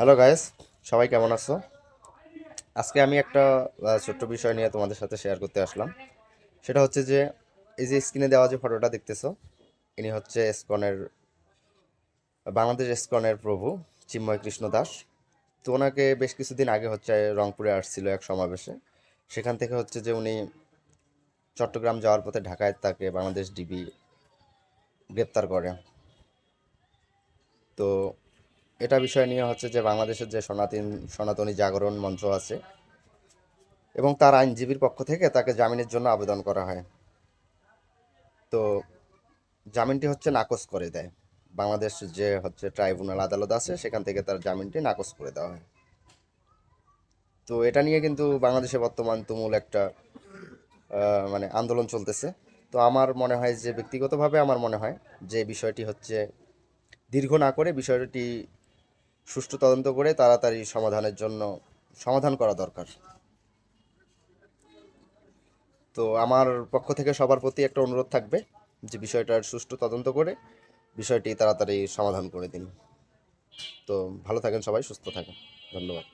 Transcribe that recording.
Hello guys, সবাই কেমন আছো? আজকে আমি একটা ছোট্ট বিষয় নিয়ে তোমাদের সাথে শেয়ার করতে আসলাম। সেটা হচ্ছে যে এই যে স্ক্রিনে দেওয়া যে ফটোটা দেখতেছো, ইনি হচ্ছে বাংলাদেশ ইসকনের প্রভু চিন্ময় কৃষ্ণ দাস। তো ওনাকে বেশ কিছুদিন আগে হচ্ছে রংপুরে আসছিল এক সমাবেশে। সেখান থেকে হচ্ছে যে উনি চট্টগ্রাম যাওয়ার পথে ঢাকায় তাকে বাংলাদেশ ডিবি গ্রেপ্তার করে। তো এটা বিষয় নিয়ে হচ্ছে যে বাংলাদেশের যে সনাতনী জাগরণ মঞ্চ আছে এবং তার আইনজীবীর পক্ষ থেকে তাকে জামিনের জন্য আবেদন করা হয়। তো জামিনটি হচ্ছে নাকচ করে দেয় বাংলাদেশ, যে হচ্ছে ট্রাইব্যুনাল আদালত আছে সেখান থেকে তার জামিনটি নাকচ করে দেওয়া হয়। তো এটা নিয়ে কিন্তু বাংলাদেশে বর্তমান তুমুল একটা মানে আন্দোলন চলতেছে। তো আমার মনে হয় যে ব্যক্তিগতভাবে আমার মনে হয় যে বিষয়টি হচ্ছে দীর্ঘ না করে বিষয়টি সুষ্ঠু তদন্ত করে তাড়াতাড়ি সমাধান করা দরকার। তো আমার পক্ষ থেকে সবার প্রতি একটা অনুরোধ থাকবে যে বিষয়টার সুষ্ঠু তদন্ত করে বিষয়টি তাড়াতাড়ি সমাধান করে দিন। তো ভালো থাকেন সবাই, সুস্থ থাকেন। ধন্যবাদ।